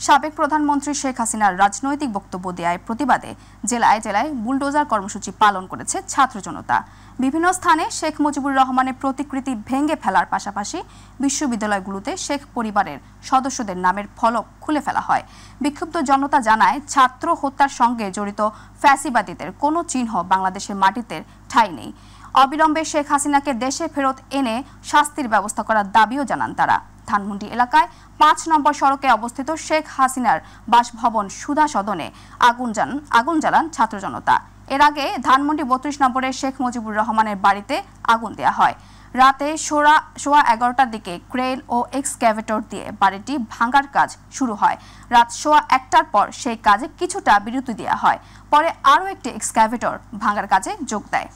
সাবেক প্রধানমন্ত্রী শেখ হাসিনার রাজনৈতিক বক্তব্য দেওয়ার প্রতিবাদে জেলায় জেলায় বুলডোজার কর্মসূচি পালন করেছে ছাত্র জনতা। বিভিন্ন স্থানে শেখ মুজিবুর রহমানের প্রতিকৃতি ভেঙে ফেলার পাশাপাশি বিশ্ববিদ্যালয়গুলোতে শেখ পরিবারের সদস্যদের নামের ফলক খুলে ফেলা হয়। বিক্ষুব্ধ জনতা জানায়, ছাত্র হত্যার সঙ্গে জড়িত ফ্যাসিবাদীদের কোনো চিহ্ন বাংলাদেশের মাটিতে ঠাঁই নেই। অবিলম্বে শেখ হাসিনাকে দেশে ফেরত এনে শাস্তির ব্যবস্থা করার দাবিও জানান তারা। ধানমন্ডি এলাকায় ৫ নম্বর সড়কে অবস্থিত শেখ হাসিনার বাসভবন সুধা সদনে আগুন জ্বালান ছাত্র জনতা। এর আগে ধানমন্ডি ৩২ নম্বরের শেখ মুজিবুর রহমানের বাড়িতে আগুন দেওয়া হয়। রাতে সোয়া ১১টার দিকে ক্রেন ও এক্সক্যাভেটর দিয়ে বাড়িটি ভাঙার কাজ শুরু হয়। রাত সোয়া ১টার পর সেই কাজে কিছুটা বিরতি দেওয়া হয়। পরে আরও একটি এক্সক্যাভেটর ভাঙার কাজে যোগ দেয়।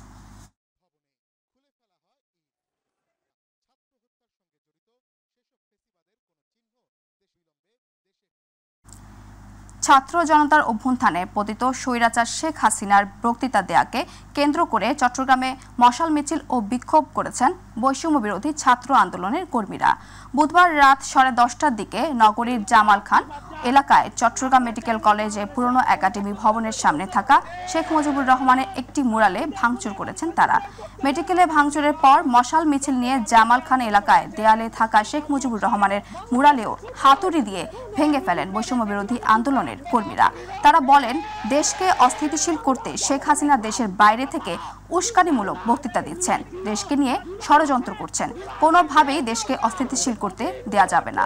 ছাত্র জনতার অভ্যুত্থানে পতিত স্বৈরাচার শেখ হাসিনার বক্তৃতা দেয়াকে কেন্দ্র করে চট্টগ্রামে মশাল মিছিল ও বিক্ষোভ করেছেন বৈষম্য বিরোধী ছাত্র আন্দোলনের কর্মীরা। বুধবার রাত 10:30টার দিকে নগরীর জামাল খান এলাকায় চট্টগ্রাম মেডিকেল কলেজে পুরনো একাডেমি ভবনের সামনে থাকা শেখ মুজিবুর রহমানের একটি মুরালে ভাঙচুর করেছেন তারা। মেডিকেলে ভাঙচুরের পর মশাল মিছিল নিয়ে জামাল খান এলাকায় দেয়ালে থাকা শেখ মুজিবুর রহমানের মুরালেও হাতুড়ি দিয়ে ভেঙে ফেলেন বৈষম্য বিরোধী আন্দোলনের কর্মীরা। তারা বলেন, দেশকে অস্থিতিশীল করতে শেখ হাসিনা দেশের বাইরে থেকে উস্কানিমূলক বক্তৃতা দিচ্ছেন, দেশকে নিয়ে ষড়যন্ত্র করছেন। কোনোভাবেই দেশকে অস্থিতিশীল করতে দেয়া যাবে না।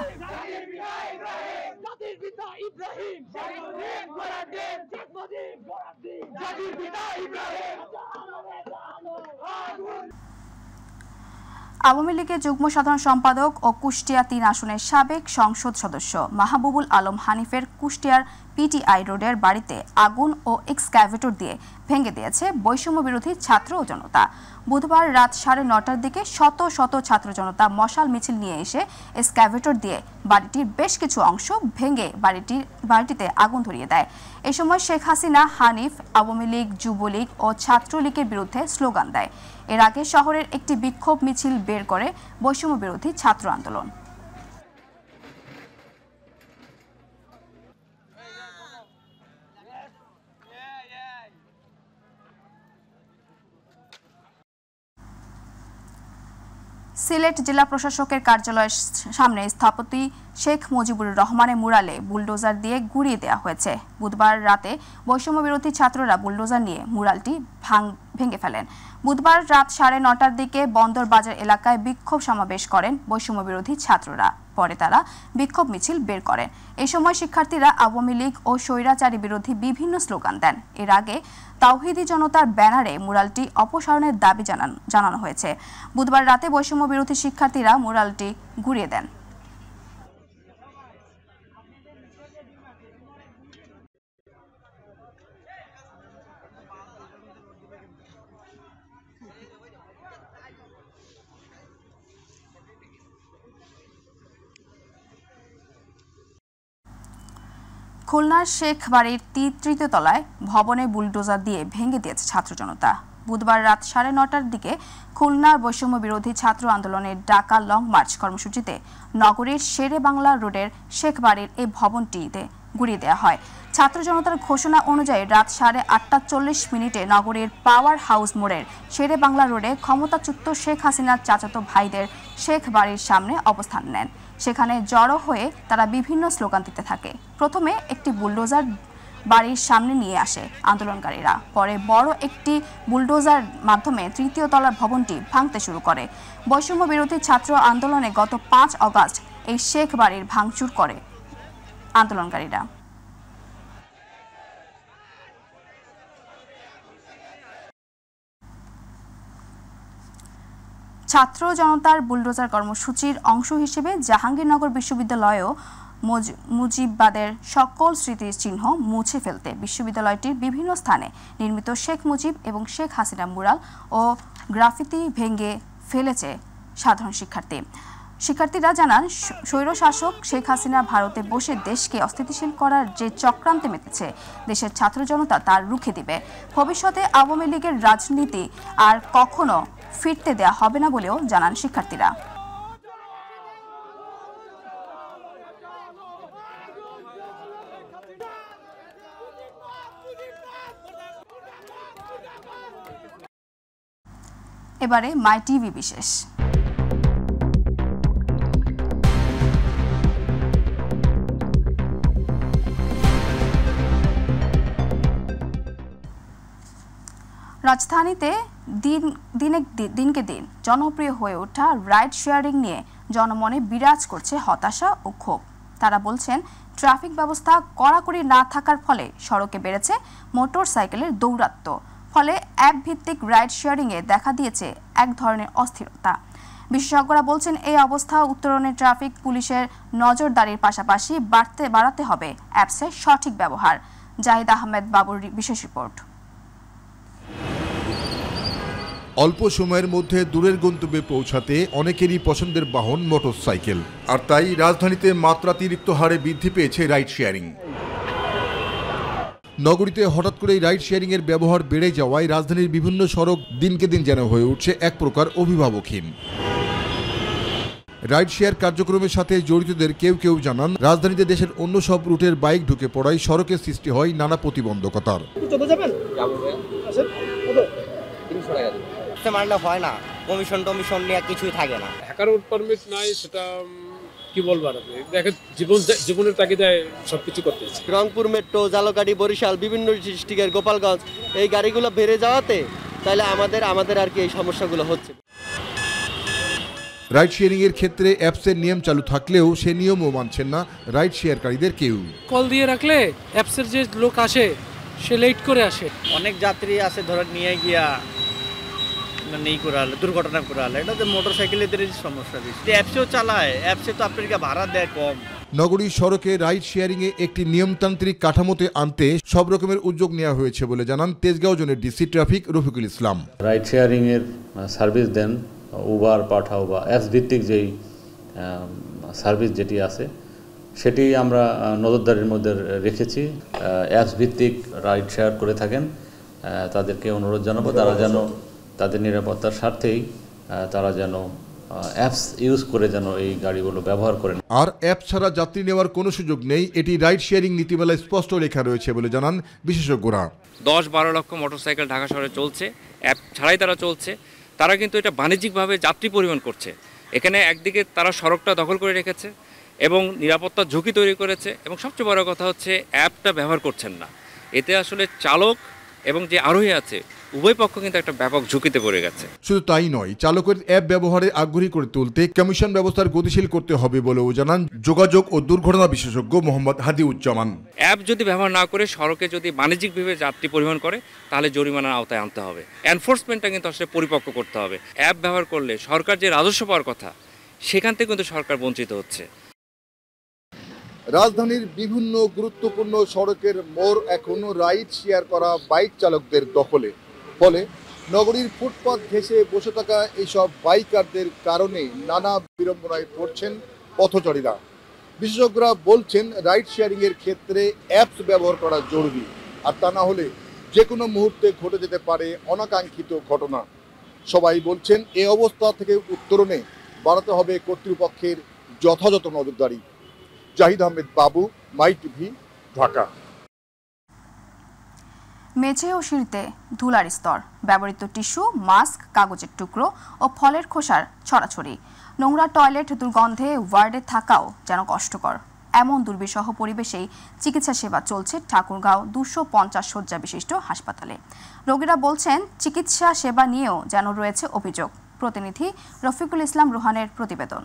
আওয়ামী লীগের যুগ্ম সাধারণ সম্পাদক ও কুষ্টিয়া ৩ আসনের সাবেক সংসদ সদস্য মাহবুবুল আলম হানিফের কুষ্টিয়ার পিটিআই রোডের বাড়িতে আগুন ও এক্সক্যাভেটর দিয়ে ভেঙে দিয়েছে বৈষম্য বিরোধী ছাত্র ও জনতা। বুধবার রাত 9:30টার দিকে শত শত ছাত্র জনতা মশাল মিছিল নিয়ে এসে এক্সক্যাভেটর দিয়ে বাড়িটির বেশ কিছু অংশ ভেঙে বাড়িটিতে আগুন ধরিয়ে দেয়। এ সময় শেখ হাসিনা, হানিফ, আওয়ামী লীগ, যুবলীগ ও ছাত্রলীগের বিরুদ্ধে স্লোগান দেয়। এর আগে শহরের একটি বিক্ষোভ মিছিল বের করে বৈষম্য বিরোধী ছাত্র আন্দোলন। সিলেট জেলা প্রশাসকের কার্যালয়ের সামনে স্থপতি শেখ মুজিবুর রহমানের মুরালে বুলডোজার দিয়ে গুঁড়িয়ে দেওয়া হয়েছে। বুধবার রাতে বৈষম্য বিরোধী ছাত্ররা বুলডোজার নিয়ে মুরালটি ভেঙে ফেলেন। বুধবার রাত 9:30টার দিকে বন্দর বাজার এলাকায় বিক্ষোভ সমাবেশ করেন বৈষম্য বিরোধী ছাত্ররা। পরে তারা বিক্ষোভ মিছিল বের করেন। এ সময় শিক্ষার্থীরা আওয়ামী লীগ ও স্বৈরাচারী বিরোধী বিভিন্ন স্লোগান দেন। এর আগে তাওহিদি জনতার ব্যানারে মুরালটি অপসারণের দাবি জানানো হয়েছে। বুধবার রাতে বৈষম্য বিরোধী শিক্ষার্থীরা মুরালটি গুঁড়িয়ে দেন। খুলনার শেখ বাড়ির তৃতীয় তলায় ভবনে বুলডোজার দিয়ে ভেঙে দিয়েছে ছাত্র জনতা। বুধবার রাত 9:30টার দিকে খুলনার বৈষম্য বিরোধী ছাত্র আন্দোলনের ডাকা লং মার্চ কর্মসূচিতে নগরীর শেরে বাংলা রোডের শেখ বাড়ির এই ভবনটিতে গুঁড়িয়ে দেওয়া হয়। ছাত্র জনতার ঘোষণা অনুযায়ী রাত 8:40 নগরীর পাওয়ার হাউস মোড়ের শেরে বাংলা রোডে ক্ষমতাচ্যুত শেখ হাসিনার চাচাতো ভাইদের শেখ বাড়ির সামনে অবস্থান নেন। সেখানে জড়ো হয়ে তারা বিভিন্ন স্লোগান দিতে থাকে। প্রথমে একটি বুলডোজার বাড়ির সামনে নিয়ে আসে আন্দোলনকারীরা। পরে বড় একটি বুলডোজার মাধ্যমে তৃতীয় তলার ভবনটি ভাঙতে শুরু করে। বৈষম্য বিরোধী ছাত্র আন্দোলনে গত 5 আগস্ট এই শেখ বাড়ির ভাঙচুর করে আন্দোলনকারীরা। ছাত্র জনতার বুলডোজার কর্মসূচির অংশ হিসেবে জাহাঙ্গীরনগর বিশ্ববিদ্যালয়েও মুজিববাদের সকল স্মৃতিচিহ্ন মুছে ফেলতে বিশ্ববিদ্যালয়টির বিভিন্ন স্থানে নির্মিত শেখ মুজিব এবং শেখ হাসিনা মুরাল ও গ্রাফিতি ভেঙে ফেলেছে সাধারণ শিক্ষার্থীরা জানান, স্বৈরশাসক শেখ হাসিনা ভারতে বসে দেশকে অস্থিতিশীল করার যে চক্রান্তে মেতেছে, দেশের ছাত্র জনতা তার রুখে দিবে। ভবিষ্যতে আওয়ামী লীগের রাজনীতি আর কখনো ফিরতে দেয়া হবে না বলেও জানান শিক্ষার্থীরা। এবারে মাই টিভি বিশেষ। রাজধানীতে দিনকে দিন জনপ্রিয় হয়ে ওঠা রাইড শেয়ারিং নিয়ে জনমনে বিরাজ করছে হতাশা ও ক্ষোভ। তারা বলছেন, ট্রাফিক ব্যবস্থা কড়াকড়ি না থাকার ফলে সড়কে বেড়েছে মোটর সাইকেলের দৌরাত্ম্য, ফলে অ্যাপ ভিত্তিক রাইড শেয়ারিংয়ে দেখা দিয়েছে এক ধরনের অস্থিরতা। বিশেষজ্ঞরা বলছেন, এই অবস্থা উত্তরণে ট্রাফিক পুলিশের নজরদারির পাশাপাশি বাড়াতে হবে অ্যাপসের সঠিক ব্যবহার। জাহিদ আহমেদ বাবুর বিশেষ রিপোর্ট। অল্প সময়ের মধ্যে দূরের গন্তব্যে পৌঁছাতে অনেকেরই পছন্দের বাহন মোটরসাইকেল, আর তাই রাজধানীতে মাত্রাতিরিক্ত হারে বৃদ্ধি পেয়েছে রাইড শেয়ারিং। নগরীতে হঠাৎ করেই রাইড শেয়ারিং এর ব্যবহার বেড়ে যাওয়ায় রাজধানীর বিভিন্ন সড়ক দিনকে দিন যেন হয়ে উঠছে এক প্রকার অভিভাবকহীন। রাইড শেয়ার কার্যক্রমের সাথে জড়িতদের কেউ কেউ জানান, রাজধানীতে দেশের অন্য সব রুটের বাইক ঢুকে পড়ায় সড়কের সৃষ্টি হয় নানা প্রতিবন্ধকতার। হয় না, কমিশন টমিশন নিয়ে কিছুই থাকে না। হ্যাকার পারমিট নাই, সেটা কি বলবো আর দেখেন, জীবনের তাগিদায় সবকিছু করতে হচ্ছে। রংপুর মেট্রো, জালকাঠি, বরিশাল, বিভিন্ন ডিস্ট্রিক্টের গোপালগঞ্জ এই গাড়িগুলো বেড়ে যাওয়াতে তাহলে আমাদের আর কি এই সমস্যাগুলো হচ্ছে। রাইড শেয়ারিং এর ক্ষেত্রে অ্যাপসের নিয়ম চালু থাকলেও সে নিয়মও মানছেন না রাইড শেয়ারকারীদের কেউ। কল দিয়ে রাখলে অ্যাপসের যে লোক আসে সে লেট করে আসে। অনেক যাত্রী আছে ধরে নিয়ে গিয়া নেই করালে দুর্ঘটনা করালে, এটা তো মোটরসাইকেলের সমস্যা বেশি। অ্যাপসেও চালায়, অ্যাপসে তো আপনাকে ভাড়া দেয় কম। নগরীর সড়কে রাইড শেয়ারিং এ একটি নিয়মতান্ত্রিক কাঠামোতে আনতে সব রকমের উদ্যোগ নেওয়া হয়েছে বলে জানান তেজগাঁও জোনের DC traffic Rafiqul Islam. Ride sharing এর সার্ভিস দেন উবার, পাঠাও বা অ্যাপস ভিত্তিক যেই সার্ভিস যেটি আছে সেটি আমরা নজরদারির মধ্যে রেখেছি। অ্যাপস ভিত্তিক রাইড শেয়ার করে থাকেন তাদেরকে অনুরোধ জানাবো তারা যেন তাদের নিরাপত্তার স্বার্থেই তারা যেন অ্যাপস ইউজ করে যেন এই গাড়িগুলো ব্যবহার করেন। আর অ্যাপ ছাড়া যাত্রী নেওয়ার কোনো সুযোগ নেই, এটি রাইড শেয়ারিং নীতিমালায় স্পষ্ট লেখা রয়েছে বলে জানান বিশেষজ্ঞরা। 10-12 লক্ষ মোটরসাইকেল ঢাকা শহরে চলছে, অ্যাপ ছাড়াই তারা চলছে। তারা কিন্তু এটা বাণিজ্যিকভাবে যাত্রী পরিবহন করছে। এখানে একদিকে তারা সড়কটা দখল করে রেখেছে এবং নিরাপত্তার ঝুঁকি তৈরি করেছে, এবং সবচেয়ে বড় কথা হচ্ছে অ্যাপটা ব্যবহার করছেন না। এতে আসলে চালক এবং যে আরোহী আছে উভয় পক্ষ কিন্তু একটা ব্যাপক ঝুঁকিতে পড়ে গেছে। শুধু তাই নয়, চালকের অ্যাপ ব্যবহারে আগ্রহী করে তুলতে কমিশন ব্যবস্থার গতিশীল করতে হবে বলেও জানান যোগাযোগ ও দুর্ঘটনা বিশেষজ্ঞ মোহাম্মদ হাদিউজ্জামান। অ্যাপ যদি ব্যবহার না করে সড়কে যদি বাণিজ্যিকভাবে যাত্রী পরিবহন করে তাহলে জরিমানার আওতায় আনতে হবে। এনফোর্সমেন্টটা কিন্তু আসলে পরিপক্ক করতে হবে। অ্যাপ ব্যবহার করলে সরকার যে রাজস্ব পাওয়ার কথা সেখান থেকে কিন্তু সরকার বঞ্চিত হচ্ছে। রাজধানীর বিভিন্ন গুরুত্বপূর্ণ সড়কের মোড় এখনো রাইড শেয়ার করা বাইক চালকদের দখলে, ফলে নগরীর ফুটপাত ঘেঁষে বসে থাকা এইসব বাইকারদের কারণে নানা বিড়ম্বনায় পড়ছেন পথচারীরা। বিশেষজ্ঞরা বলছেন, রাইড শেয়ারিং এর ক্ষেত্রে অ্যাপস ব্যবহার করা জরুরি, আর তা না হলে যে কোনো মুহূর্তে ঘটে যেতে পারে অনাকাঙ্ক্ষিত ঘটনা। সবাই বলছেন, এই অবস্থা থেকে উত্তরণে বাড়াতে হবে কর্তৃপক্ষের যথাযথ নজরদারি। জাহিদ আহমেদ বাবু, মাই টিভি, ঢাকা। মেঝে ও সিঁড়িতে ধুলার স্তর, ব্যবহৃত টিস্যু, মাস্ক, কাগজের টুকরো ও ফলের খোসার ছড়াছড়ি, নোংরা টয়লেট, দুর্গন্ধে ওয়ার্ডে থাকাও যেন কষ্টকর। এমন দুর্বিষহ পরিবেশেই চিকিৎসা সেবা চলছে ঠাকুরগাঁও 250 শয্যা বিশিষ্ট হাসপাতালে। রোগীরা বলছেন, চিকিৎসা সেবা নিয়েও যেন রয়েছে অভিযোগ। প্রতিনিধি রফিকুল ইসলাম রোহানের প্রতিবেদন।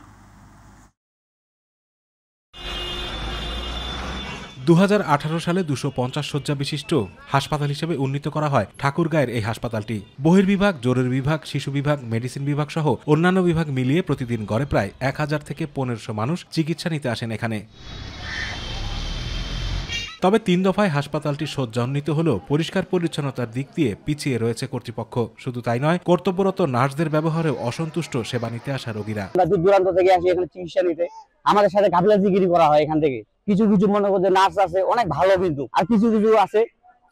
2018 সালে 250 শয্যা বিশিষ্ট হাসপাতাল হিসেবে উন্নীত করা হয় ঠাকুরগাঁয়ের এই হাসপাতালটি। বহির্বিভাগ, জরুরি বিভাগ, শিশু বিভাগ, মেডিসিন বিভাগ সহ অন্যান্য বিভাগ মিলিয়ে প্রতিদিন গড়ে প্রায় 1000 থেকে 1500 মানুষ চিকিৎসা নিতে আসেন এখানে। তবে 3 দফায় হাসপাতালটি শয্যা উন্নীত হলেও পরিষ্কার পরিচ্ছন্নতার দিক দিয়ে পিছিয়ে রয়েছে কর্তৃপক্ষ। শুধু তাই নয়, কর্তব্যরত নার্সদের ব্যবহারেও অসন্তুষ্ট সেবা নিতে আসা রোগীরা। দূর দূরান্ত থেকে আসি এখানে চিকিৎসা নিতে, আমাদের সাথে গাফিলতিগিরি করা হয়। এখান থেকে কিছু কিছু মনে করছে নার্স আছে অনেক ভালো, কিন্তু আর কিছু কিছু আছে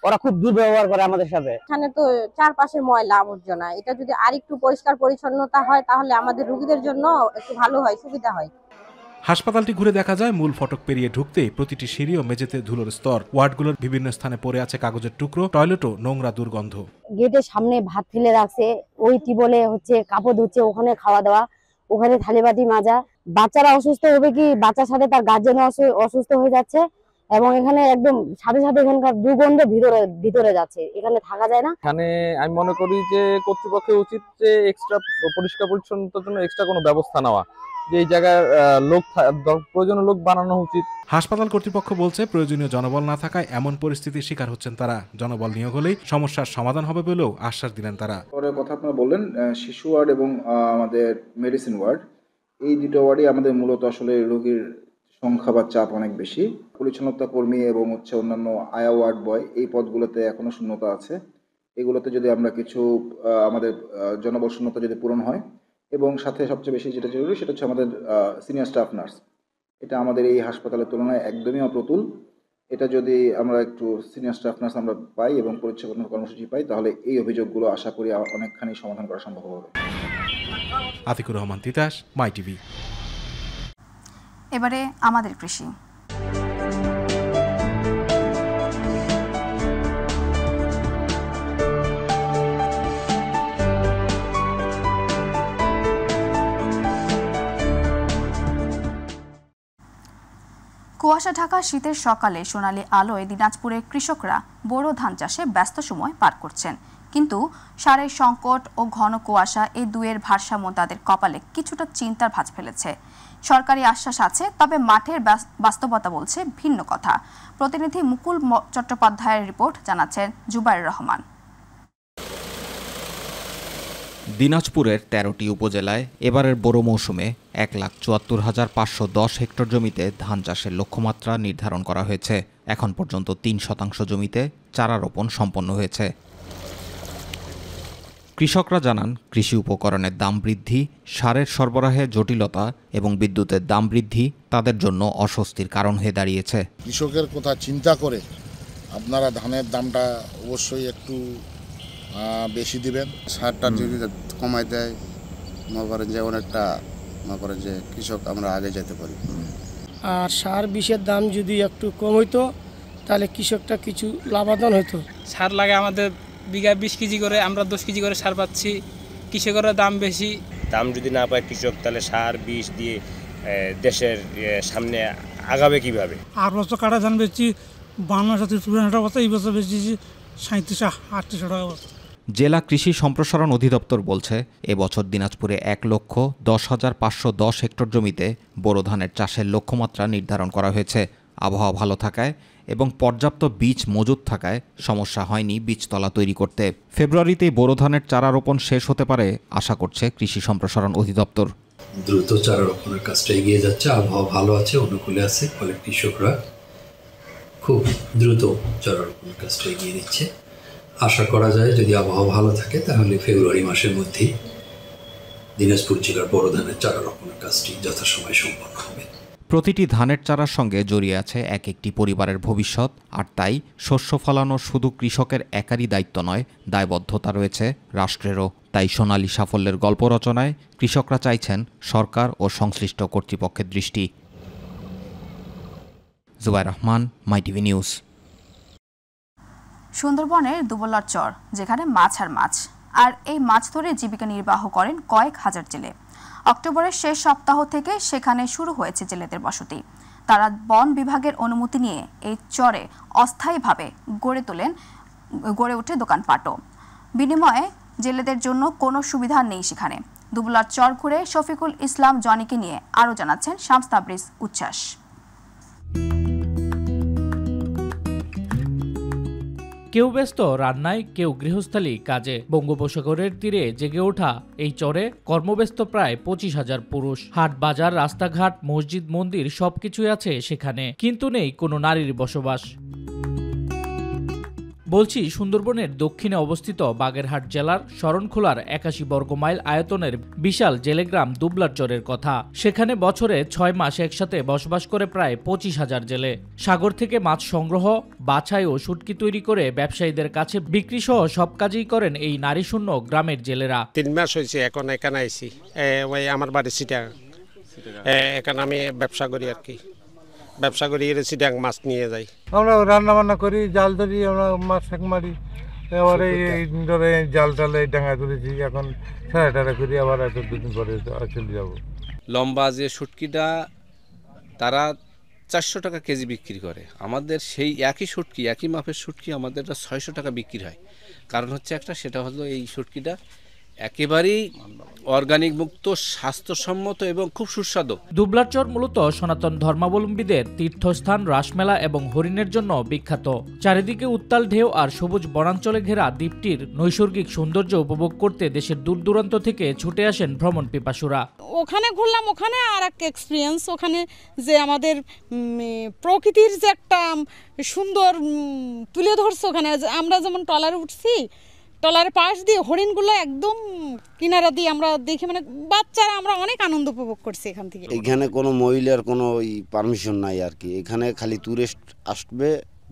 ওরা খুব দুর্ব্যবহার করে আমাদের সাথে। এখানে তো চারপাশে ময়লা আবর্জনা, এটা যদি আরেকটু পরিষ্কার পরিচ্ছন্নতা হয় তাহলে আমাদের রোগীদের জন্য একটু ভালো হয়, সুবিধা হয়। হাসপাতালটি ঘুরে দেখা যায় মূল ফটক পেরিয়ে ঢুকতে প্রতিটি সিঁড়ি ও মেঝেতে ধুলোর স্তর। ওয়ার্ডগুলোর বিভিন্ন স্থানে পড়ে আছে কাগজের টুকরো, টয়লেটও নোংরা দুর্গন্ধ। গেটের সামনে ভাত ফেলে রাখছে, ওই টিবলে কাপড় ধুচ্ছে, ওখানে খাওয়া দাওয়া, ওখানে থালি বাটি মাজা। বাচ্চারা অসুস্থ হবে কি, বাচ্চার সাথে তার গার্জেন অসুস্থ হয়ে যাচ্ছে এবং এখানে একদম সাথে সাথে এখানকার দুর্গন্ধ ভিতরে যাচ্ছে, এখানে থাকা যায় না। এখানে আমি মনে করি যে কর্তৃপক্ষের উচিত যে এক্সট্রা পরিষ্কার পরিচ্ছন্নতার জন্য এক্সট্রা কোনো ব্যবস্থা নেওয়া, যে এই জায়গায় প্রয়োজনীয় লোক বানানো উচিত। হাসপাতাল কর্তৃপক্ষ বলছে প্রয়োজনীয় জনবল না থাকায় এমন পরিস্থিতির শিকার হচ্ছেন তারা। জনবল নিয়োগ হলেই সমস্যার সমাধান হবে বলেও আশ্বাস দিলেন তারা। পরের কথা আপনারা বললেন শিশু ওয়ার্ড এবং আমাদের মেডিসিন ওয়ার্ড, এই দুটো ওয়ার্ডই আমাদের মূলত আসলে রোগীর সংখ্যা বা চাপ অনেক বেশি। পরিচ্ছন্নতা কর্মী এবং অন্যান্য আয়া ওয়ার্ড বয়, এই পদগুলোতে এখনো শূন্যতা আছে। এগুলোতে যদি আমরা কিছু আমাদের জনবল শূন্যতা যদি পূরণ হয়, এবং সাথে সবচেয়ে বেশি যেটা জরুরি সেটা হচ্ছে আমাদের সিনিয়র স্টাফ নার্স। এটা আমাদের এই হাসপাতালের তুলনায় একদমই অপ্রতুল। এটা যদি আমরা একটু সিনিয়র স্টাফ নার্স আমরা পাই এবং পরিচ্ছন্ন কর্মসূচি পাই, তাহলে এই অভিযোগগুলো আশা করি অনেকখানি সমাধান করা সম্ভব হবে। আতিকুর রহমান তিতাস, মাই টিভি। এবারে আমাদের কৃষি। কুয়াশা ঢাকা শীতের সকালে সোনালী আলোয় দিনাজপুরের কৃষকরা বোরো ধান চাষে ব্যস্ত সময় পার করছেন, কিন্তু সারের সংকট ও ঘন কুয়াশা এই দুয়ের ভারসাম্য তাদের কপালে কিছুটা চিন্তার ভাঁজ ফেলেছে। সরকারি আশ্বাস আছে, তবে মাঠের বাস্তবতা বলছে ভিন্ন কথা। প্রতিনিধি মুকুল চট্টোপাধ্যায়ের রিপোর্ট জানাচ্ছেন জুবাইর রহমান। দিনাজপুরের ১৩টি উপজেলায় এবারের বোরো মৌসুমে ১,৭৪,৫১০ হেক্টর জমিতে ধান চাষের লক্ষ্যমাত্রা নির্ধারণ করা হয়েছে। এখন পর্যন্ত ৩% জমিতে চারা রোপণ সম্পন্ন হয়েছে। কৃষকরা জানান, কৃষি উপকরণের দাম বৃদ্ধি, সারের সরবরাহে জটিলতা এবং বিদ্যুতের দাম বৃদ্ধি তাদের জন্য অস্বস্তির কারণ হয়ে দাঁড়িয়েছে। কৃষকের কথা চিন্তা করে আপনারা ধানের দামটা অবশ্যই একটু বেশি দিবেন। সারটা যদি কমাই দেয়, মনে করেন যে অনেকটা যে কৃষক আমরা আগে যেতে পারি। আর সার বিষের দাম যদি একটু কম হইতো তাহলে কৃষকটা কিছু লাভবান হতো। সার লাগে আমাদের বিঘা 20 কেজি করে, আমরা 10 কেজি করে সার পাচ্ছি, কৃষকের দাম বেশি। দাম যদি না পায় কৃষক, তাহলে সার বিষ দিয়ে দেশের সামনে আগাবে কিভাবে? আর বছর কাটা ধান বেচছি 52-53 টাকা বস্তা, এই বছর বেচছি 37-38 টাকা বস্তা। জেলা কৃষি সম্প্রসারণ অধিদপ্তর বলছে, এবছর দিনাজপুরে ১,১০,৫১০ হেক্টর জমিতে বোরো ধানের চাষের লক্ষ্যমাত্রা নির্ধারণ করা হয়েছে। আবহাওয়া ভালো থাকায় এবং পর্যাপ্ত বীজ মজুত থাকায় সমস্যা হয়নি বীজতলা তৈরি করতে। ফেব্রুয়ারিতেই বোরো ধানের চারা রোপণ শেষ হতে পারে আশা করছে কৃষি সম্প্রসারণ অধিদপ্তর। দ্রুত চারা রোপণের কাজটা এগিয়ে যাচ্ছে, আবহাওয়া ভালো আছে, অনুকূলে আছে, ফলে কৃষকরা খুব দ্রুত চারা রোপণের কাজটা এগিয়ে নিচ্ছে। আশা করা যায় যদি আবহাওয়া ভালো থাকে তাহলে ফেব্রুয়ারি মাসের মধ্যেই দিনাজপুর জেলার বোরো ধানের চারা রোপণের কাজটি যথাসময়ে সম্পন্ন হবে। প্রতিটি ধানের চারার সঙ্গে জড়িয়ে আছে এক একটি পরিবারের ভবিষ্যৎ, আর তাই শস্য ফলানো শুধু কৃষকের একারই দায়িত্ব নয়, দায়বদ্ধতা রয়েছে রাষ্ট্রেরও। তাই সোনালী সাফল্যের গল্প রচনায় কৃষকরা চাইছেন সরকার ও সংশ্লিষ্ট কর্তৃপক্ষের দৃষ্টি। জুবাইর রহমান, মাই টিভি নিউজ। সুন্দরবনের দুবলার চর, যেখানে মাছ আর মাছ, আর এই মাছ ধরে জীবিকা নির্বাহ করেন কয়েক হাজার জেলে। অক্টোবরের শেষ সপ্তাহ থেকে সেখানে শুরু হয়েছে জেলেদের বসতি। তারা বন বিভাগের অনুমতি নিয়ে এই চরে অস্থায়ীভাবে গড়ে ওঠে দোকানপাটও। বিনিময়ে জেলেদের জন্য কোনো সুবিধা নেই সেখানে। দুবলার চর ঘুরে শফিকুল ইসলাম জনিকে নিয়ে আরও জানাচ্ছেন শামস তাবরিজ উচ্ছ্বাস। কেউ ব্যস্ত রান্নায়, কেউ গৃহস্থালী কাজে। বঙ্গোপসাগরের তীরে জেগে ওঠা এই চরে কর্মব্যস্ত প্রায় 25,000 পুরুষ। হাট বাজার, রাস্তাঘাট, মসজিদ, মন্দির সবকিছুই আছে সেখানে, কিন্তু নেই কোনো নারীর বসবাস। বলছি সুন্দরবনের দক্ষিণে অবস্থিত বাগেরহাট জেলার শরণখোলার 81 বর্গমাইল আয়তনের বিশাল জেলেগ্রাম দুবলার চরের কথা। সেখানে বছরে 6 মাস একসাথে বসবাস করে প্রায় 25,000 জেলে। সাগর থেকে মাছ সংগ্রহ, বাছাই ও শুটকি তৈরি করে ব্যবসায়ীদের কাছে বিক্রি সহ সব কাজই করেন এই নারীশূন্য গ্রামের জেলেরা। 3 মাস হয়েছে এখন এখানে আইছি, ওই আমার বাড়ি সিটা এখানে আমি ব্যবসা করি আর কি, ব্যবসা করি চিটাং মাছ নিয়ে যাই। আমরা রান্না বান্না করি, জাল ধরি, আমরা মাছ শাক মারি, এবার এই ধরে জাল টালে ডাঙা ধরেছি, এখন সাড়ে করি, আবার এত দুদিন পরে চলে যাবো। লম্বা যে শুটকিটা তারা 400 টাকা কেজি বিক্রি করে, আমাদের সেই একই শুটকি, একই মাপের শুটকি আমাদের 600 টাকা বিক্রি হয়। কারণ হচ্ছে একটা, সেটা হলো এই শুটকিটা একেবারেই অর্গানিক মুক্ত, স্বাস্থ্যসম্মত এবং খুব সুস্বাদু। দুবলার চর মূলত সনাতন ধর্মাবলম্বীদের তীর্থস্থান, রাসমেলা এবং হরিণের জন্য বিখ্যাত। চারিদিকে উত্তাল ঢেউ আর সবুজ বনাঞ্চলে ঘেরা দ্বীপটির নৈসর্গিক সৌন্দর্য উপভোগ করতে দেশের দূর দূরান্ত থেকে ছুটে আসেন ভ্রমণ পিপাসুরা। ওখানে ঘুরলাম, ওখানে আর এক এক্সপিরিয়েন্স, ওখানে যে আমাদের প্রকৃতির যে একটা সুন্দর তুলে ধরছে, ওখানে আমরা যেমন ট্রলারে উঠছি, ট্রলারের পাশ দিয়ে হরিণগুলো একদম কিনারা দিয়ে আমরা দেখি, মানে বাচ্চারা আমরা অনেক আনন্দ উপভোগ করছি এখান থেকে। এখানে কোনো মহিলার কোনো পারমিশন নাই আর কি, এখানে খালি টুরিস্ট আসবে,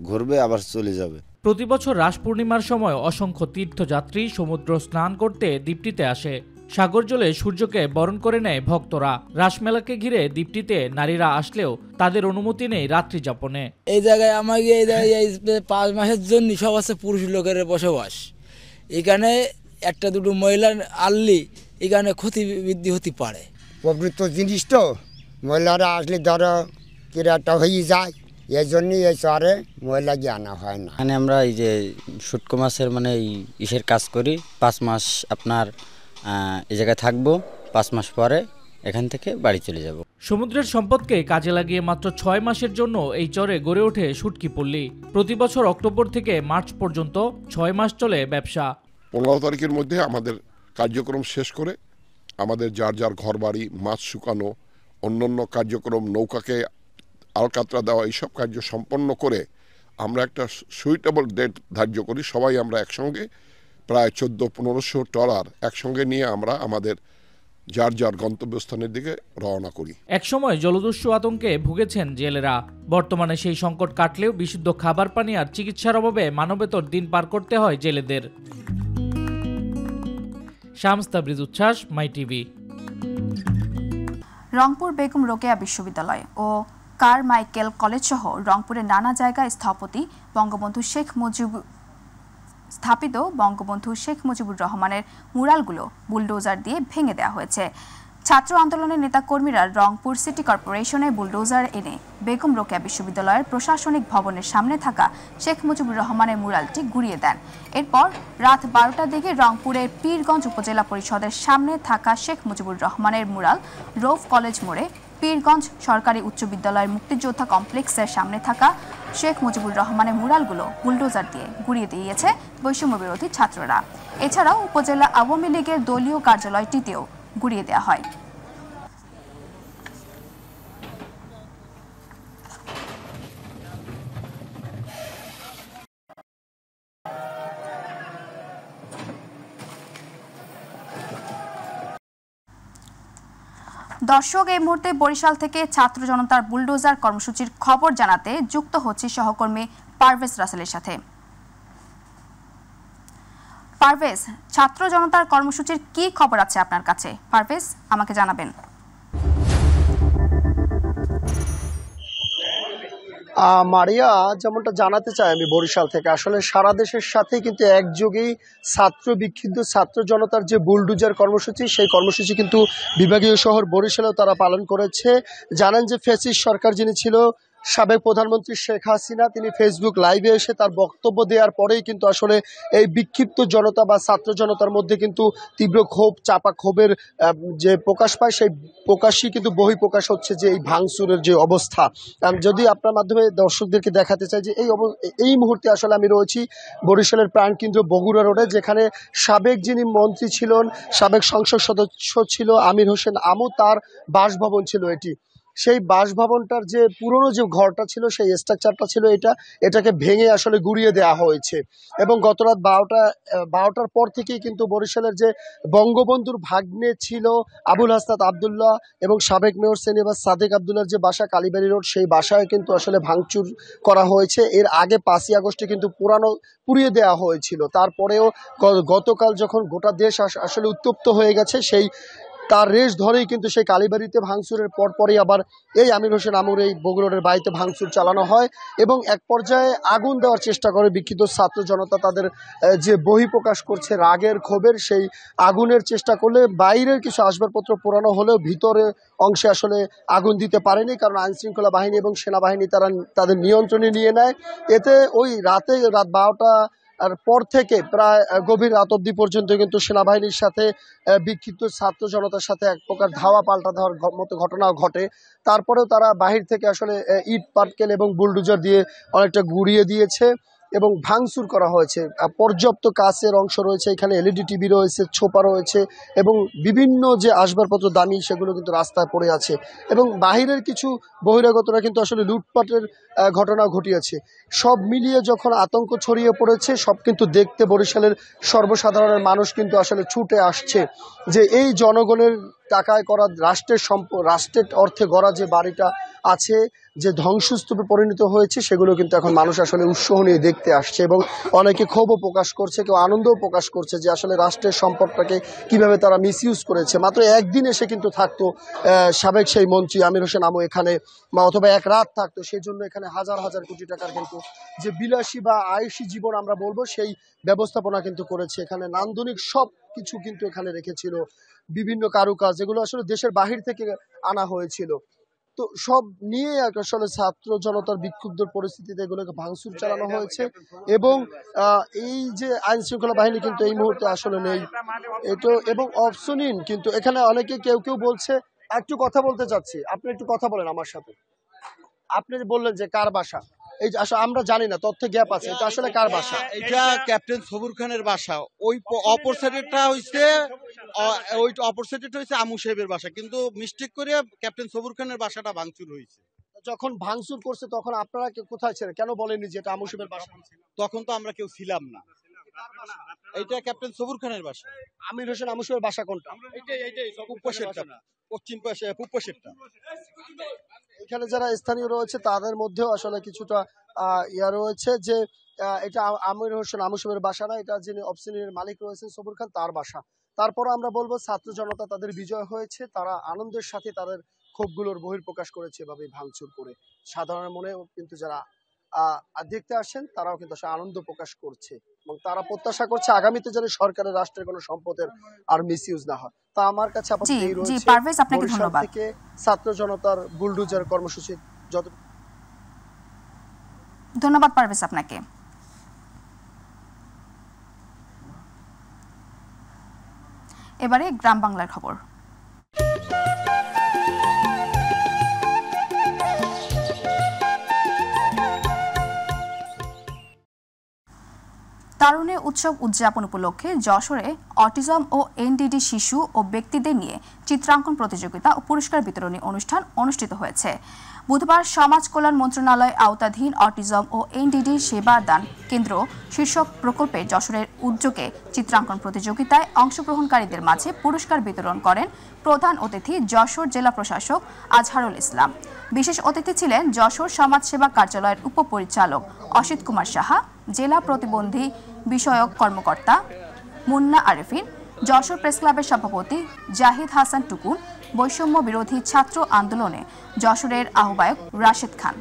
ঘুরবে, আবার চলে যাবে। প্রতি বছর রাস পূর্ণিমার সময় অসংখ্য তীর্থযাত্রী সমুদ্র স্নান করতে দ্বীপটিতে আসে। সাগর জলে সূর্যকে বরণ করে নেয় ভক্তরা। রাসমেলাকে ঘিরে দ্বীপটিতে নারীরা আসলেও তাদের অনুমতি নেই রাত্রি যাপনে। এই জায়গায় আমাকে 5 মাসের জন্য সব আছে পুরুষ লোকের বসবাস। এখানে একটা দুটো মহিলা আনলি এখানে ক্ষতি বৃদ্ধি হতে পারে। পবিত্র জিনিস তো, মহিলারা আসলে ধরো কিরাটা হয়ে যায়, এই জন্যই এই চরে মহিলাকে আনা হয় না। এখানে আমরা এই যে শুটকো মাছের মানে ইসের কাজ করি, 5 মাস আপনার এই জায়গায় থাকবো, 5 মাস পরে এখান থেকে বাড়ি চলে যাব। সমুদ্রের সম্পদকে কাজে লাগিয়ে মাত্র 6 মাসের জন্য এই চরে গড়ে ওঠে শুটকি পল্লী। প্রতি বছর অক্টোবর থেকে মার্চ পর্যন্ত 6 মাস চলে ব্যবসা। 15 তারিখের মধ্যে আমাদের কার্যক্রম শেষ করে আমাদের যার যার ঘর বাড়ি, মাছ শুকানো, অন্যান্য কার্যক্রম, নৌকাকে আলকাতরা দেওয়া, এইসব কার্য সম্পন্ন করে আমরা একটা সুইটেবল ডেট ধার্য করি। সবাই আমরা একসঙ্গে প্রায় 1400-1500 ট্রলার একসঙ্গে নিয়ে আমরা আমাদের যার যার গন্তব্যস্থানের দিকে রওনা করি। একসময় জলদস্যু আতঙ্কে ভুগেছেন জেলেরা। বর্তমানে সেই সংকট কাটলেও বিশুদ্ধ খাবার পানি আর চিকিৎসার অভাবে মানবেতর দিন পার করতে হয় জেলেদের। শামস তাবরিজ উচ্ছ্বাস, মাই টিভি। রংপুর বেগম রোকেয়া বিশ্ববিদ্যালয় ও কারমাইকেল কলেজ সহ রংপুরের নানা জায়গায় স্থাপিত বঙ্গবন্ধু শেখ মুজিবুর রহমানের মুরালগুলো বুলডোজার দিয়ে ভেঙে দেওয়া হয়েছে। ছাত্র আন্দোলনের নেতাকর্মীরা রংপুর সিটি কর্পোরেশনে বুলডোজার এনে বেগম রোকেয়া বিশ্ববিদ্যালয়ের প্রশাসনিক ভবনের সামনে থাকা শেখ মুজিবুর রহমানের মুরালটি গুঁড়িয়ে দেন। এরপর রাত 12টার দিকে রংপুরের পীরগঞ্জ উপজেলা পরিষদের সামনে থাকা শেখ মুজিবুর রহমানের মুরাল রৌফ কলেজ মোড়ে, পীরগঞ্জ সরকারি উচ্চ বিদ্যালয়ের মুক্তিযোদ্ধা কমপ্লেক্সের সামনে থাকা শেখ মুজিবুর রহমানের মুরালগুলো বুলডোজার দিয়ে গুঁড়িয়ে দিয়েছে বৈষম্য বিরোধী ছাত্ররা। এছাড়াও উপজেলা আওয়ামী লীগের দলীয় কার্যালয়টিতেও গুঁড়িয়ে দেওয়া হয়। দর্শক, এই মুহূর্তে বরিশাল থেকে ছাত্র জনতার বুলডোজার কর্মসূচির খবর জানাতে যুক্ত হচ্ছে সহকর্মী পারভেজ রাসেলের সাথে। পারভেজ, ছাত্র জনতার কর্মসূচির কি খবর আছে আপনার কাছে? পারভেজ, আমাকে জানাবেন। মারিয়া, যেমনটা জানাতে চাই আমি বরিশাল থেকে, আসলে সারা দেশের সাথে কিন্তু একযোগেই বিক্ষুব্ধ ছাত্র জনতার যে বুলডোজার কর্মসূচি, সেই কর্মসূচি কিন্তু বিভাগীয় শহর বরিশালেও তারা পালন করেছে। জানেন যে ফ্যাসিস্ট সরকার যিনি ছিল, সাবেক প্রধানমন্ত্রী শেখ হাসিনা, তিনি ফেসবুক লাইভে এসে তার বক্তব্য দেওয়ার পরেই কিন্তু আসলে এই বিক্ষিপ্ত জনতা বা ছাত্র জনতার মধ্যে কিন্তু তীব্র ক্ষোভ, চাপা ক্ষোভের যে প্রকাশ পায়, সেই প্রকাশই কিন্তু বহিঃপ্রকাশ হচ্ছে যে এই ভাঙচুরের যে অবস্থা। যদি আপনার মাধ্যমে দর্শকদেরকে দেখাতে চাই যে এই মুহূর্তে আসলে আমি রয়েছি বরিশালের প্রাণকেন্দ্র বগুড়া রোডে, যেখানে সাবেক যিনি মন্ত্রী ছিলেন, সাবেক সংসদ সদস্য ছিল আমির হোসেন আমু, তার বাসভবন ছিল এটি। সেই বাসভবনটার যে পুরনো যে ঘরটা ছিল, সেই স্ট্রাকচারটা ছিল এটাকে ভেঙে আসলে গুঁড়িয়ে দেওয়া হয়েছে। এবং গত রাত 12টার পর থেকেই কিন্তু বরিশালের যে বঙ্গবন্ধুর ভাগ্নে ছিল আবুল হাসনাত আবদুল্লাহ এবং সাবেক মেয়র সেনেবাজ সাদেক আবদুল্লাহর যে বাসা কালীবাড়ি রোড, সেই বাসায় কিন্তু আসলে ভাঙচুর করা হয়েছে। এর আগে 5ই আগস্টে কিন্তু পুড়িয়ে দেওয়া হয়েছিল। তারপরেও গতকাল যখন গোটা দেশ আসলে উত্তপ্ত হয়ে গেছে, সেই তার রেশ ধরেই কিন্তু সেই কালীবাড়িতে ভাঙচুরের পরপরই আবার এই আমির হোসেন আমুর এই বগুড়ার বাড়িতে ভাঙচুর চালানো হয় এবং এক পর্যায়ে আগুন দেওয়ার চেষ্টা করে বিক্ষিপ্ত ছাত্র জনতা। তাদের যে বহিঃপ্রকাশ করছে রাগের ক্ষোভের, সেই আগুনের চেষ্টা করলে বাইরের কিছু আসবাবপত্র পোড়ানো হলেও ভিতরে অংশে আসলে আগুন দিতে পারেনি, কারণ আইনশৃঙ্খলা বাহিনী এবং সেনাবাহিনী তারা তাদের নিয়ন্ত্রণে নিয়ে নেয়। এতে ওই রাত 12টা আর পর থেকে প্রায় গভীর রাত অবধি পর্যন্ত কিন্তু সেনাবাহিনীর সাথে বিক্ষিপ্ত ছাত্র জনতার সাথে এক প্রকার ধাওয়া পাল্টা দেওয়ার মতো ঘটনাও ঘটে। তারপরেও তারা বাহির থেকে আসলে ইট পাটকেল এবং বুলডোজার দিয়ে অনেকটা গুড়িয়ে দিয়েছে এবং ভাঙচুর করা হয়েছে। পর্যাপ্ত কাচের অংশ রয়েছে, এখানে এলইডি টিভি রয়েছে, ছোপা রয়েছে এবং বিভিন্ন যে আসবাবপত্র দামি সেগুলো কিন্তু রাস্তায় পড়ে আছে এবং বাহিরের কিছু বহিরাগতরা কিন্তু আসলে লুটপাটের ঘটনা ঘটিয়েছে। সব মিলিয়ে যখন আতঙ্ক ছড়িয়ে পড়েছে, সব কিন্তু দেখতে বরিশালের সর্বসাধারণের মানুষ কিন্তু আসলে ছুটে আসছে যে এই জনগণের টাকায় করা রাষ্ট্রের অর্থে গড়া যে বাড়িটা আছে, যে ধ্বংসস্তূপে পরিণত হয়েছে, সেগুলো কিন্তু এখন মানুষ আসলে উৎসাহ নিয়ে দেখতে আসছে এবং অনেকে ক্ষোভও প্রকাশ করছে, কেউ আনন্দও প্রকাশ করছে যে আসলে রাষ্ট্রের সম্পদটাকে কিভাবে তারা মিসইউজ করেছে। মাত্র একদিন এসে কিন্তু থাকতো সাবেক সেই মন্ত্রী আমির হোসেন আমু এখানে, বা অথবা এক রাত থাকতো, সেই জন্য এখানে হাজার হাজার কোটি টাকার কিন্তু যে বিলাসী বা আয়ুষী জীবন আমরা বলবো সেই ব্যবস্থাপনা কিন্তু করেছে। এখানে নান্দনিক সব কিছু কিন্তু এখানে রেখেছিল, বিভিন্ন কারুকাজ যেগুলো আসলে দেশের বাহির থেকে আনা হয়েছিল। তো সব নিয়ে আসলে ছাত্র জনতার বিক্ষুব্ধ পরিস্থিতিতে এগুলোকে ভাঙচুর চালানো হয়েছে এবং এই যে আইন শৃঙ্খলা বাহিনী কিন্তু এই মুহূর্তে আসলে নেই এটা এবং অপশনহীন। কিন্তু এখানে অনেকে কেউ কেউ বলছে, একটু কথা বলতে চাচ্ছি, আপনি একটু কথা বলেন আমার সাথে। আপনি বললেন যে কার বাসা, এই যে আসলে আমরা জানি না, তথ্যে গ্যাপ আছে, এটা আসলে কার বাসা? এটা ক্যাপ্টেন সবুর খানের বাসা। ওই অপরসাইডেরটা হইছে ওই অপরসাইডেরটা হইছে আমু সাহেবের বাসা, কিন্তু মিস্টেক করে ক্যাপ্টেন সবুর খানের বাসাটা ভাঙচুর হয়েছে। যখন ভাঙচুর করছে তখন আপনারা কোথায় ছিলেন? কেন বলেননি যে এটা আমু সাহেবের বাসা? তখন তো আমরা কেউ ছিলাম না। এইটা ক্যাপ্টেন সবুর খানের বাসা। আমির হোসেন আমু সাহেবের বাসা কোনটা? এইটাই পূর্বশেরটা, পশ্চিম পাশে পূর্বশেরটা। এখানে যারা স্থানীয় রয়েছে তাদের মধ্যেও আসলে কিছুটা ইয়া রয়েছে যে এটা আমির হোসেন আমু সাহেবের বাসা না, এটা যিনি অপশনের মালিক রয়েছেন সবুর খান, তার বাসা। তারপর আমরা বলবো ছাত্র জনতা তাদের বিজয় হয়েছে, তারা আনন্দের সাথে তাদের ক্ষোভগুলোর বহিঃপ্রকাশ করেছে এভাবে ভাঙচুর করে। সাধারণ মনেও কিন্তু যারা দেখতে আসেন তারাও কিন্তু আনন্দ প্রকাশ করছে এবং তারা প্রত্যাশা করছে আগামীতে যেন সরকারের রাষ্ট্রের কোনো সম্পদের আর মিসইউজ না হয়। তা আমার কাছে আপাতত এই রয়েছে। পারভেজ, আপনাকে ধন্যবাদ। থেকে ছাত্র জনতার বুলডোজার কর্মসূচি যত ধন্যবাদ পারভেজ আপনাকে। এবারে গ্রাম বাংলার খবর। তারুণ্যের উৎসব উদযাপন উপলক্ষে যশোরে অটিজম ও এনডিডি শিশু ও ব্যক্তিদের নিয়ে চিত্রাঙ্কন প্রতিযোগিতা ও পুরস্কার বিতরণী অনুষ্ঠান অনুষ্ঠিত হয়েছে। বুধবার সমাজ কল্যাণ মন্ত্রণালয় আওতাধীন অটিজম ও এনডিডি সেবা দান কেন্দ্র শীর্ষক প্রকল্পে যশোরের উদ্যোগে চিত্রাঙ্কন প্রতিযোগিতায় অংশগ্রহণকারীদের মাঝে পুরস্কার বিতরণ করেন প্রধান অতিথি যশোর জেলা প্রশাসক আজহারুল ইসলাম। বিশেষ অতিথি ছিলেন যশোর সমাজসেবা কার্যালয়ের উপপরিচালক অসিত কুমার সাহা, জেলা প্রতিবন্ধী বিষয়ক কর্মকর্তা মুন্না আরেফিন, যশোর প্রেস ক্লাবের সভাপতি জাহিদ হাসান টুকুন, বৈষম্য বিরোধী ছাত্র আন্দোলনে যশোরের আহ্বায়ক রাশেদ খান।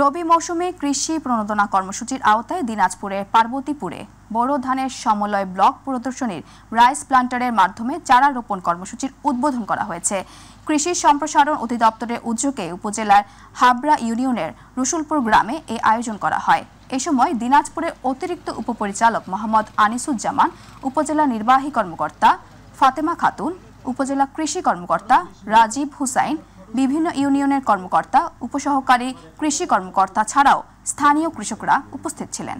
রবি মৌসুমে কৃষি প্রণোদনা কর্মসূচির আওতায় দিনাজপুরের পার্বতীপুরে বোরো ধানের সমলয় ব্লক প্রদর্শনীর রাইস প্লান্টারের মাধ্যমে চারা রোপণ কর্মসূচির উদ্বোধন করা হয়েছে। কৃষি সম্প্রসারণ অধিদপ্তরের উদ্যোগে উপজেলার হাবড়া ইউনিয়নের রসুলপুর গ্রামে এই আয়োজন করা হয়। এ সময় দিনাজপুরের অতিরিক্ত উপপরিচালক মোহাম্মদ আনিসুজ্জামান, উপজেলা নির্বাহী কর্মকর্তা ফাতেমা খাতুন, উপজেলা কৃষি কর্মকর্তা রাজীব হুসাইন, বিভিন্ন ইউনিয়নের কর্মকর্তা, উপসহকারী কৃষি কর্মকর্তা ছাড়াও স্থানীয় কৃষকরা উপস্থিত ছিলেন।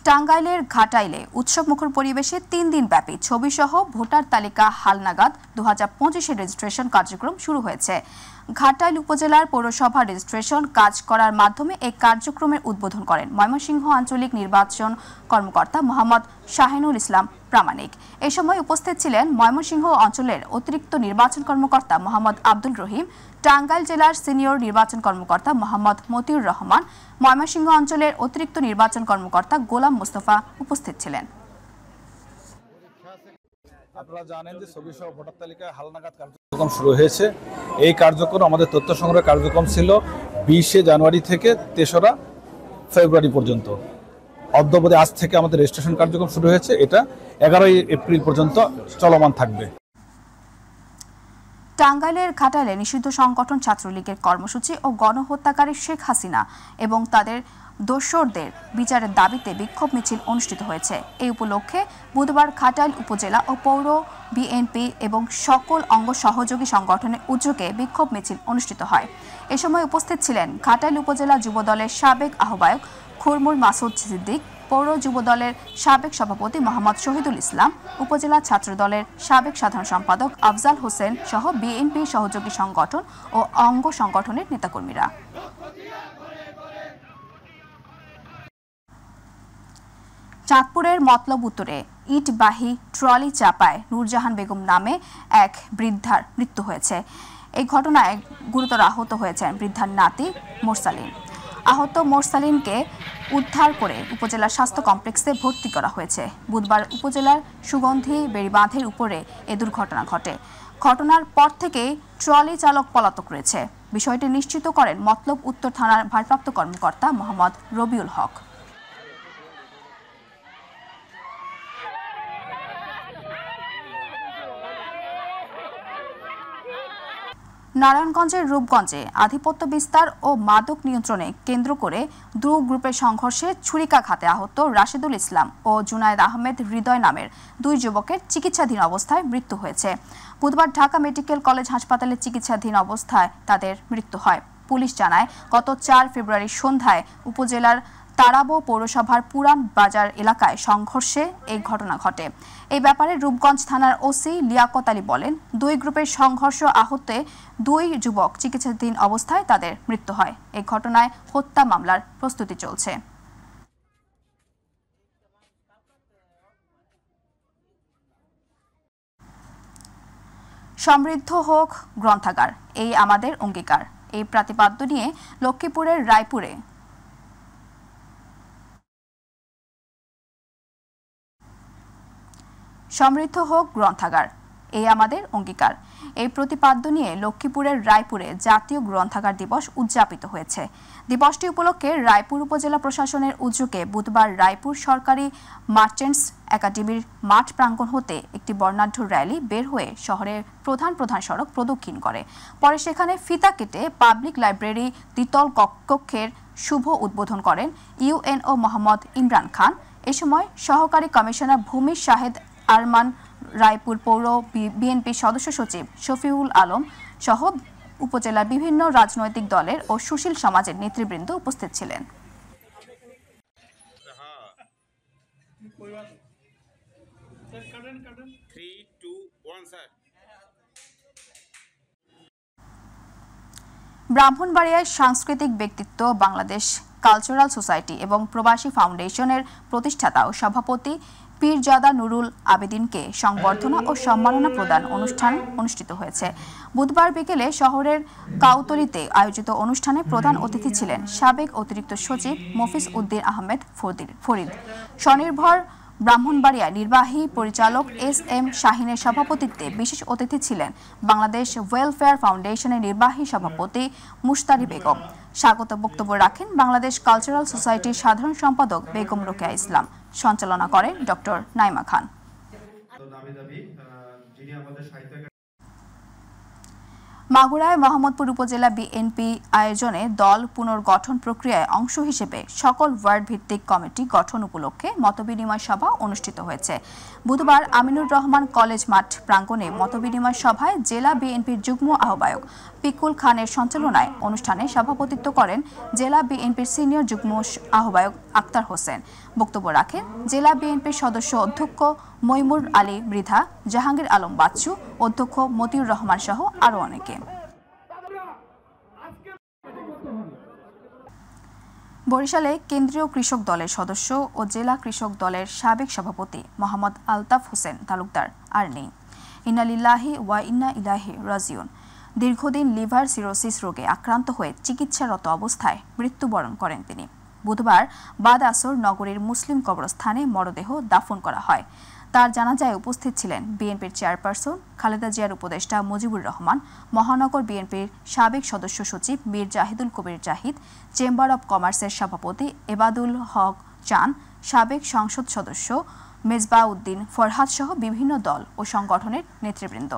টাঙ্গাইলের ঘাটাইলে উৎসবমুখর পরিবেশে ৩ দিন ব্যাপী ছবিসহ ভোটার তালিকা হালনাগাদ 2025 এর রেজিস্ট্রেশন কার্যক্রম শুরু হয়েছে। ঘাটাইল উপজেলার পৌরসভা রেজিস্ট্রেশন কাজ করার মাধ্যমে এই কার্যক্রমের উদ্বোধন করেন ময়মনসিংহ আঞ্চলিক নির্বাচন কর্মকর্তা মোহাম্মদ শাহিনুল ইসলাম প্রামাণিক। এই সময় উপস্থিত ছিলেন ময়মনসিংহ অঞ্চলের অতিরিক্ত নির্বাচন কর্মকর্তা মোহাম্মদ আব্দুল রহিম, টাঙ্গাইল জেলার সিনিয়র নির্বাচন কর্মকর্তা মোহাম্মদ মতিউর রহমান, ময়মনসিংহ অঞ্চলের অতিরিক্ত নির্বাচন কর্মকর্তা গোলাম মোস্তফা উপস্থিত ছিলেন। আপনারা জানেন যে ছবিসহ ভোটার তালিকায় হালনাগাদ কার্যক্রম শুরু হয়েছে। এই কার্যক্রম আমাদের তথ্য সংগ্রহ কার্যক্রম ছিল 20 জানুয়ারি থেকে 3রা ফেব্রুয়ারি পর্যন্ত। অদ্যাবধি আজ থেকে আমাদের রেজিস্ট্রেশন কার্যক্রম শুরু হয়েছে, এটা 11 এপ্রিল পর্যন্ত চলমান থাকবে। টাঙ্গাইলের ঘাটাইলে নিষিদ্ধ সংগঠন ছাত্রলীগের কর্মসূচি ও গণহত্যাকারী শেখ হাসিনা এবং তাদের দোসরদের বিচারের দাবিতে বিক্ষোভ মিছিল অনুষ্ঠিত হয়েছে। এই উপলক্ষে বুধবার ঘাটাইল উপজেলা ও পৌর বিএনপি এবং সকল অঙ্গ সহযোগী সংগঠনের উদ্যোগে বিক্ষোভ মিছিল অনুষ্ঠিত হয়। এ সময় উপস্থিত ছিলেন ঘাটাইল উপজেলা যুবদলের সাবেক আহ্বায়ক খুরমুর মাসুদ সিদ্দিক, পৌর যুবদলের সাবেক সভাপতি মোহাম্মদ শহীদুল ইসলাম, উপজেলা ছাত্রদলের সাবেক সাধারণ সম্পাদক আফজাল হোসেন সহ বিএনপি সহযোগী সংগঠন ও অঙ্গ সংগঠনের নেতাকর্মীরা। চাঁদপুরের মতলব উত্তরে ইটবাহী ট্রলি চাপায় নূরজাহান বেগম নামে এক বৃদ্ধার মৃত্যু হয়েছে। এই ঘটনায় গুরুতর আহত হয়েছেন বৃদ্ধার নাতি মোরসালিন। আহত মোরসালিনকে উদ্ধার করে উপজেলা স্বাস্থ্য কমপ্লেক্সে ভর্তি করা হয়েছে। বুধবার উপজেলার সুগন্ধি বেড়িবাঁধের উপরে এ দুর্ঘটনা ঘটে। ঘটনার পর থেকে ট্রলি চালক পলাতক রয়েছে। বিষয়টি নিশ্চিত করেন মতলব উত্তর থানার ভারপ্রাপ্ত কর্মকর্তা মোহাম্মদ রবিউল হক। নারায়ণগঞ্জের রূপগঞ্জে আধিপত্য বিস্তার ও মাদক নিয়ন্ত্রণে কেন্দ্র করে দুই গ্রুপের সংঘর্ষে ছুরিকাঘাতে আহত রাশেদুল ইসলাম ও জুনায়েদ আহমেদ হৃদয় নামের দুই যুবকের চিকিৎসাধীন অবস্থায় মৃত্যু হয়েছে। বুধবার ঢাকা মেডিকেল কলেজ হাসপাতালে চিকিৎসাধীন অবস্থায় তাদের মৃত্যু হয়। পুলিশ জানায়, গত 4 ফেব্রুয়ারি সন্ধ্যায় উপজেলার তারাবো পৌরসভার পুরান বাজার এলাকায় সংঘর্ষে এই ঘটনা ঘটে। এই ব্যাপারে রূপগঞ্জ থানার ওসি লিয়াকত আলী বলেন, দুই গ্রুপের সংঘর্ষ আহতে দুই যুবক চিকিৎসাধীন অবস্থায় তাদের মৃত্যু হয়। এই ঘটনায় হত্যা মামলার প্রস্তুতি চলছে। সমৃদ্ধ হোক গ্রন্থাগার, এই আমাদের অঙ্গীকার। এই প্রতিপাদ্য নিয়ে লক্ষ্মীপুরের রায়পুরে সমৃদ্ধ হোক গ্রন্থাগার, এই আমাদের অঙ্গীকার। এই প্রতিপাদ্য নিয়ে লক্ষ্মীপুরের রায়পুরে জাতীয় গ্রন্থাগার দিবস উদযাপিত হয়েছে। দিবসটি উপলক্ষে রায়পুর উপজেলা প্রশাসনের উদ্যোগে বুধবার রায়পুর সরকারি মার্চেন্টস একাডেমির মাঠ প্রাঙ্গণ হতে একটি বর্ণাঢ্য র্যালি বের হয়ে শহরের প্রধান প্রধান সড়ক প্রদক্ষিণ করে। পরে সেখানে ফিতা কেটে পাবলিক লাইব্রেরি দ্বিতল কক্ষের শুভ উদ্বোধন করেন ইউএনও মোহাম্মদ ইমরান খান। এ সময় সহকারী কমিশনার ভূমি শাহেদ আরমান, রায়পুর পৌর বিএনপি সদস্য সচিব শফিউল আলম সহ উপজেলার বিভিন্ন রাজনৈতিক দলের ও সুশীল সমাজের নেতৃবৃন্দ উপস্থিত ছিলেন। ব্রাহ্মণবাড়িয়ায় সাংস্কৃতিক ব্যক্তিত্ব বাংলাদেশ কালচারাল সোসাইটি এবং প্রবাসী ফাউন্ডেশনের প্রতিষ্ঠাতা ও সভাপতি পীরজাদা নুরুল আবেদিনকে সংবর্ধনা ও সম্মাননা প্রদান অনুষ্ঠান অনুষ্ঠিত হয়েছে। বুধবার বিকেলে শহরের কাউতলিতে আয়োজিত অনুষ্ঠানে প্রধান অতিথি ছিলেন সাবেক অতিরিক্ত সচিব মফিজ উদ্দিন আহমেদ ফরিদ। স্বনির্ভর ব্রাহ্মণবাড়িয়া নির্বাহী পরিচালক এস.এম. শাহিনের সভাপতিত্বে বিশেষ অতিথি ছিলেন বাংলাদেশ ওয়েলফেয়ার ফাউন্ডেশনের নির্বাহী সভাপতি মুশতারি বেগম। স্বাগত বক্তব্য রাখেন বাংলাদেশ কালচারাল সোসাইটির সাধারণ সম্পাদক বেগম রোকেয়া ইসলাম। সঞ্চালনা করেন ডক্টর নাইমা খান। মাগুরায় মোহাম্মদপুর উপজেলা বিএনপি আয়োজনে দল পুনর্গঠন প্রক্রিয়ায় অংশ হিসেবে সকল ওয়ার্ড ভিত্তিক কমিটি গঠন উপলক্ষে মতবিনিময় সভা অনুষ্ঠিত হয়েছে। বুধবার আমিনুর রহমান কলেজ মাঠ প্রাঙ্গণে মতবিনিময় সভায় জেলা বিএনপির যুগ্ম আহ্বায়ক পিকুল খানের সঞ্চালনায় অনুষ্ঠানে সভাপতিত্ব করেন জেলা বিএনপির সিনিয়র যুগ্ম আহ্বায়ক আক্তার হোসেন। বক্তব্য রাখেন জেলা বিএনপির সদস্য অধ্যক্ষ মইমুর আলী মৃধা, জাহাঙ্গীর আলম বাচ্চু, অধ্যক্ষ মতিউর রহমান সহ আরও অনেকে। বরিশালে কেন্দ্রীয় কৃষক দলের সদস্য ও জেলা কৃষক দলের সাবেক সভাপতি মোহাম্মদ আলতাফ হোসেন তালুকদার আর নেই। ইন্না লিল্লাহি ওয়া ইন্না ইলাইহি রাজিউন। দীর্ঘদিন লিভার সিরোসিস রোগে আক্রান্ত হয়ে চিকিৎসারত অবস্থায় মৃত্যুবরণ করেন তিনি। বুধবার বাদ আসর নগরীর মুসলিম কবরস্থানে মরদেহ দাফন করা হয়। তার জানাজায় উপস্থিত ছিলেন বিএনপির চেয়ারপারসন খালেদা জিয়ার উপদেষ্টা মুজিবুর রহমান, মহানগর বিএনপির সাবেক সদস্য সচিব মীর জাহিদুল কবির জাহিদ, চেম্বার অব কমার্সের সভাপতি এবাদুল হক চান, সাবেক সংসদ সদস্য মেজবা উদ্দিন ফরহাদ সহ বিভিন্ন দল ও সংগঠনের নেতৃবৃন্দ।